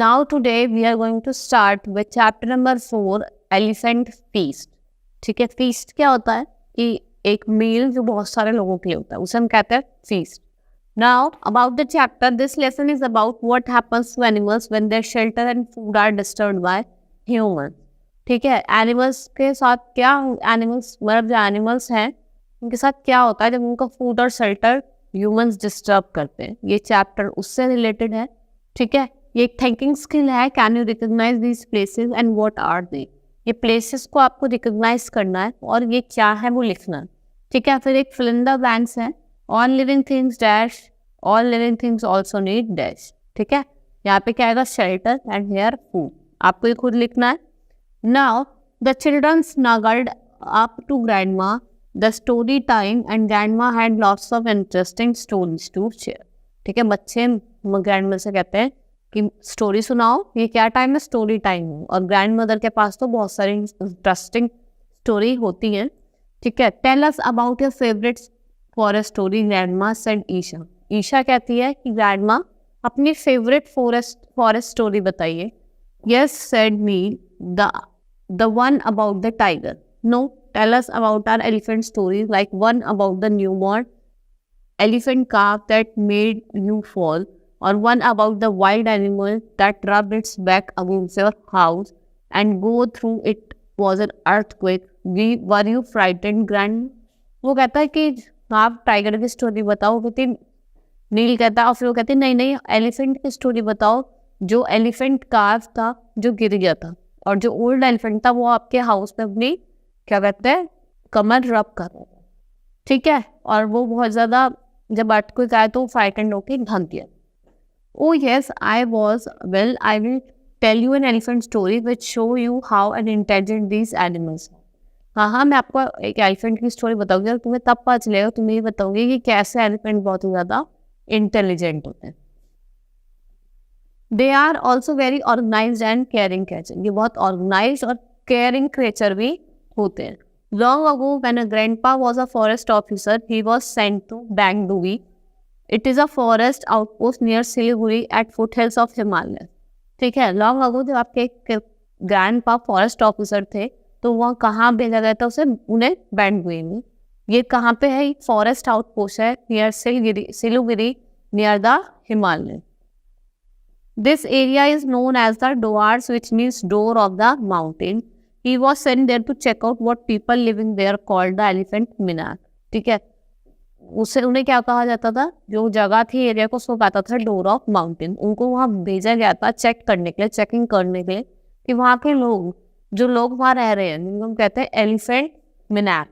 Now today we are going to start with chapter number 4, Elephant Feast. ठीक है, feast क्या होता है कि एक meal जो बहुत सारे लोगों के लिए होता है, उसे हम कहते हैं feast. Now about the chapter, this lesson is about what happens to animals when their shelter and food are disturbed by humans. ठीक है, एनिमल्स के साथ क्या, एनिमल्स मतलब जो एनिमल्स हैं उनके साथ क्या होता है जब उनका फूड और शेल्टर ह्यूमंस डिस्टर्ब करते हैं. ये चैप्टर उससे रिलेटेड है. ठीक है, ये एक थिंकिंग स्किल है. Can you recognise these places and what are they. ये प्लेसेस को आपको रिकॉग्नाइज करना है और ये क्या है वो लिखना है. ठीक है, फिर एक फिल इन द ब्लैंक्स है. All living things dash, all living things also need dash. ठीक है, यहाँ पे क्या आएगा, शेल्टर एंड हेयर फूड. आपको ये खुद लिखना है. Now, the children snuggled up to grandma. The story time and grandma had lots of interesting stories to share. ठीक है, बच्चे ग्रैंड से कहते हैं कि स्टोरी सुनाओ. ये क्या टाइम है, स्टोरी टाइम है. और ग्रैंड मदर के पास तो बहुत सारी इंटरेस्टिंग स्टोरी होती हैं. ठीक है, tell us about your favourite forest story, grandma said Isha. Isha कहती है कि ग्रैंडमा अपनी फेवरेट फॉरेस्ट स्टोरी बताइए. Yes said me, the one about the tiger. No, tell us about our elephant stories, like one about the newborn elephant calf that made you fall, or one about the wild animal that rubbed its back against your house and go through it was an earthquake. Were you frightened, grand? वो कहता है कि आप tiger की story बताओ. कहती नील कहता है, और फिर वो कहती नहीं एलिफेंट की स्टोरी बताओ जो एलिफेंट काफ था जो गिर गया था, और जो ओल्ड एलिफेंट था वो आपके हाउस में अपनी क्या कहते हैं कमर रब कर रहा था. ठीक है, और वो बहुत ज़्यादा जब अर्थक्वेक आया तो फ्राइटेंड होके भाग गया. Oh yes I was well, I will tell you an elephant story which show you how an intelligent these animals. हाँ, मैं आपको एक एलिफेंट की स्टोरी बताऊंगी और तुम्हें तब पता चलेगा, तुम्हें ये बताऊंगी कि कैसे एलिफेंट बहुत ही ज़्यादा इंटेलिजेंट होते हैं. They are also very organized and caring creature. ये बहुत organized और caring creature भी होते हैं. Long ago, when a grandpa was a forest officer, he was sent to Bangdui. It is a forest outpost near Siliguri at foothills of Himalaya. ठीक है, long ago जब आपके grandpa forest officer थे तो वहाँ कहाँ भेजा गया था उसे, उन्हें बैंडुई में. ये कहाँ पे है, forest outpost है near Siliguri near the Himalaya. This area is known as the Doars, which means door of the mountain. He was sent there to check out what people living there called the Elephant Minar. ठीक है, उन्हें क्या कहा जाता था, जो जगह थी एरिया को उसको कहता था डोर ऑफ माउंटेन. उनको वहाँ भेजा गया था चेक करने के लिए, चेकिंग करने के लिए कि वहाँ के लोग, जो लोग वहाँ रह रहे हैं, जिनको हम कहते हैं elephant Minar.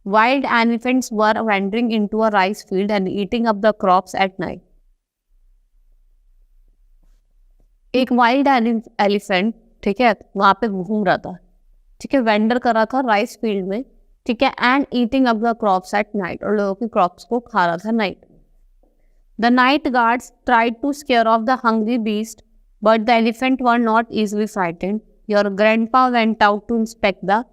Wild elephants were wandering into a rice field and eating up the crops at night. एक वाइल्ड एलिफेंट, ठीक है, वहाँ पे घूम रहा था. ठीक है, वेंडर कर रहा था राइस फील्ड में. ठीक है, and eating up the crops at night, और लोगों की क्रॉप्स को खा रहा था night. The night guards tried to scare off the hungry beast but the elephant were not easily frightened. Your grandpa went out to inspect the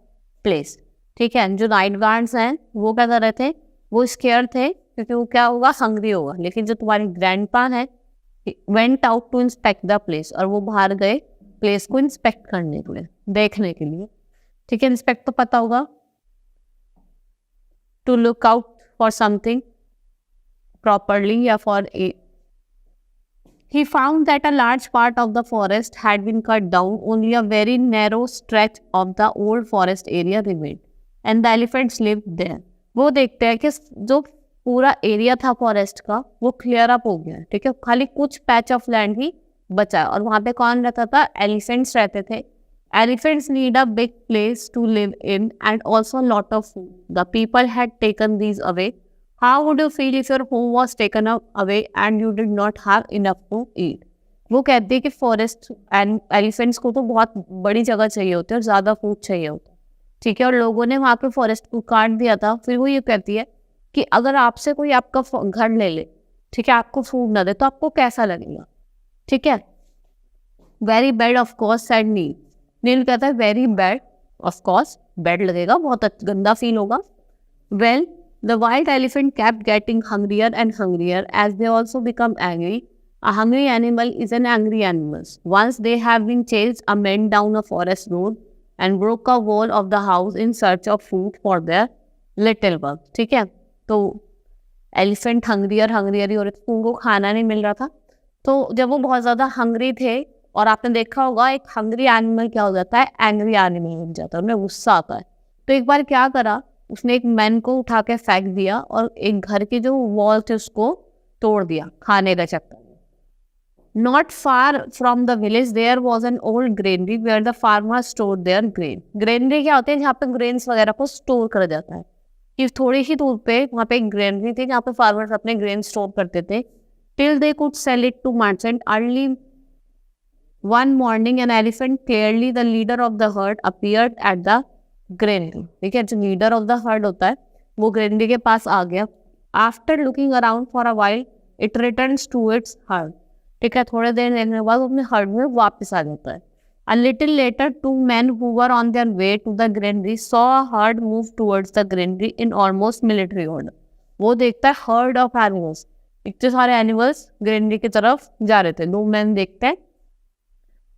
place. ठीक है, जो नाइट गार्ड्स हैं वो क्या कर रहे थे, वो स्केयर थे क्योंकि वो क्या होगा, हंग्री होगा. लेकिन जो तुम्हारी ग्रैंडपा है went out to inspect the place, और वो बाहर गए प्लेस को इंस्पेक्ट करने के लिए, देखने के लिए. ठीक है, इंस्पेक्ट तो पता होगा, to look out for something properly या for a. He found that a large part of the forest had been cut down. Only a very narrow stretch of the old forest area remained, and the elephants lived there. वो देखते हैं कि जो पूरा area था forest का वो clear up हो गया. ठीक है, खाली कुछ पैच ऑफ लैंड ही बचा, और वहाँ पे कौन रहता था, एलिफेंट्स रहते थे. Elephants need a big place to live in and also lot of food. The people had taken these away. How would you feel if your home was taken away and you did not have enough to eat. वो कहते हैं कि forest and elephants को तो बहुत बड़ी जगह चाहिए होती है और ज़्यादा फूड चाहिए होता है. ठीक है, और लोगों ने वहाँ पे फॉरेस्ट को काट दिया था. फिर वो ये कहती है कि अगर आपसे कोई आपका घर ले ले, ठीक है, आपको फूड ना दे तो आपको कैसा लगेगा. ठीक है, very bad of course said Neil. Neil कहता है very bad of course, bad लगेगा, बहुत गंदा फील होगा. Well, the wild elephant kept getting hungrier and hungrier as they also become angry. A hungry animal is an angry animal. Once they have been chased, a man down a forest road and broke a wall of the house in search of food for their little one. ठीक है, तो elephant हंग्रियर हो रहे थे, उनको खाना नहीं मिल रहा था। तो जब वो बहुत ज़्यादा हंग्री थे, और आपने देखा होगा एक हंग्री एनिमल क्या हो जाता है, एंग्री एनिमल बन जाता है, उन्हें गुस्सा आता है। तो एक बार क्या करा, उसने एक मैन को उठा के फेंक दिया और एक घर के जो वॉल थे उसको तोड़ दिया खाने का चक्कर। Not far from the village there was an old granary where the farmers stored their grain. Granary क्या होते हैं, जहाँ पे grains वगैरह को स्टोर करा जाता है। कि थोड़ी ही दूर पे वहाँ पे एक granary थी जहाँ पे farmers अपने grain स्टोर करते थे। Till they could sell it to merchant. Early one morning an elephant, clearly the leader of the herd, appeared at the granary. ठीक है, जो leader of the herd होता है वो granary के पास आ गया। After looking around for a while, it returns to its herd. ठीक है, थोड़े देर देखने के बाद अपने हर्ड में वापस आ जाता है। A little later, two men who were on their way to the granary saw a herd move towards the granary in almost military order. वो देखता है herd of animals, इतने सारे एनिमल्स ग्रेनरी की तरफ जा रहे थे। दो मैन देखते हैं।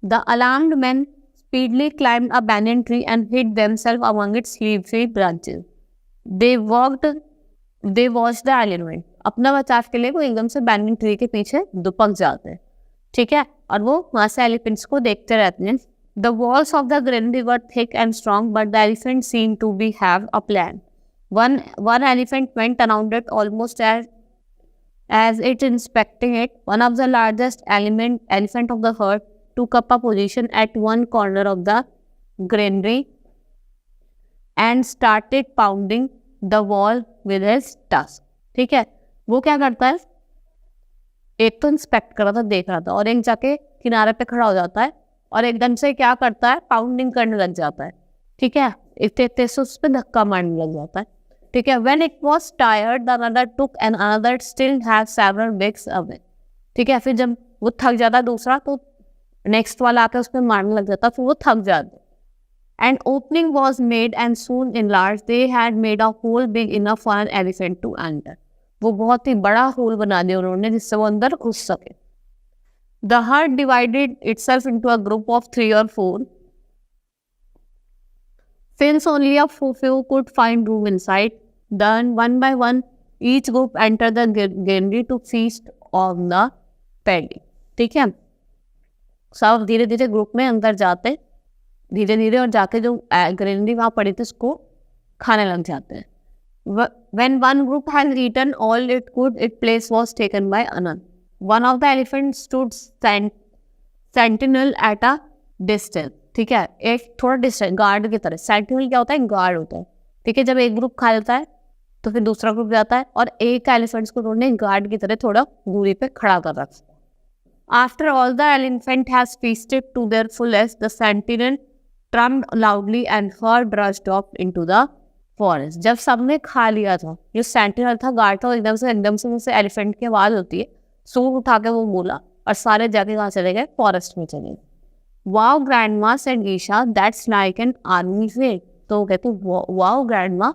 The alarmed men speedily climbed a banyan tree and hid themselves among its leafy branches. They watched the elephant. अपना बचाव के लिए वो एकदम से बैनियन ट्री के पीछे दुपक जाते हैं। ठीक है, और वो वहाँ से एलिफेंट्स को देखते रहते हैं। The walls of the granary were thick and strong but the elephant seem to be have a plan. One elephant went around it almost as it inspecting it. One of the largest elephant of the herd took up a position at one corner of the granary and started pounding the wall with his tusk. ठीक है, वो क्या करता है, एक तो inspect कर रहा था, देख रहा था, और एक जाके किनारे पे खड़ा हो जाता है और एकदम से क्या करता है, पाउंडिंग करने लग जाता है। ठीक है, इतने से उस पर धक्का मारने लग जाता है। ठीक है, when it was tired the another took and another still have several bigs away. ठीक है, फिर जब वो थक जाता है दूसरा, तो नेक्स्ट वाला आकर उस पर मारने लग जाता है, फिर वो थक जाता है। An opening was made and soon enlarged. They had made a hole big enough for an elephant to enter. वो बहुत ही बड़ा होल बना दिया उन्होंने जिससे वो अंदर घुस सके। The herd divided itself into a group of 3 or 4. Since only a few could find room inside, then one by one each group entered the granary to feast on the paddy. ठीक है, सब धीरे धीरे group में अंदर जाते धीरे धीरे और जाके जो ग्रेनरी वहाँ पड़ी थी उसको खाने लग जाते हैं। When one group had eaten all it could, its place was taken by another. One of the elephants stood sentinel at a distance. ठीक है, एक थोड़ा डिस्टेंस, गार्ड की तरह। सेंटिनल क्या होता है, गार्ड होता है। ठीक है, जब एक ग्रुप खा लेता है तो फिर दूसरा ग्रुप जाता है और एक एलिफेंट्स को उन्होंने गार्ड की तरह थोड़ा दूरी पे खड़ा कर रखा। After all the elephant has feasted to their fullest, the sentinel trummed loudly and herd rushed off into the forest. जब सबने खा लिया था, जो सेंटिनल था, गार्ड था, एकदम से जैसे एलिफेंट की आवाज होती है, सूर उठा के वो बोला और सारे जाके कहाँ चले गए, फॉरेस्ट में चले गए। Wow grandma said Isha, that's like an army raid. तो वो कहती वाओ ग्रैंडमा,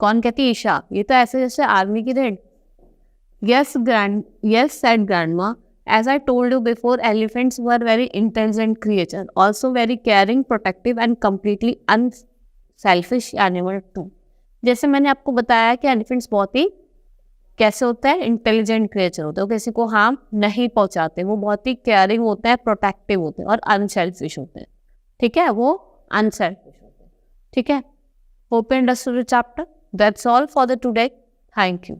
कौन कहती, ईशा, ये तो ऐसे जैसे आर्मी की red. Yes said grandma. As I told you before, elephants were very intelligent creature, also very caring, protective and completely unselfish animal too. जैसे मैंने आपको बताया कि एलिफेंट्स बहुत ही कैसे होते हैं, इंटेलिजेंट क्रिएचर होते हैं, वो किसी को हार्म नहीं पहुंचाते, वो बहुत ही केयरिंग होते हैं, प्रोटेक्टिव होते हैं और अनसेल्फिश होते हैं। ठीक है, वो अनसेल्फिश होते हैं। ठीक है, hope you understood the chapter. That's all for the today. Thank you.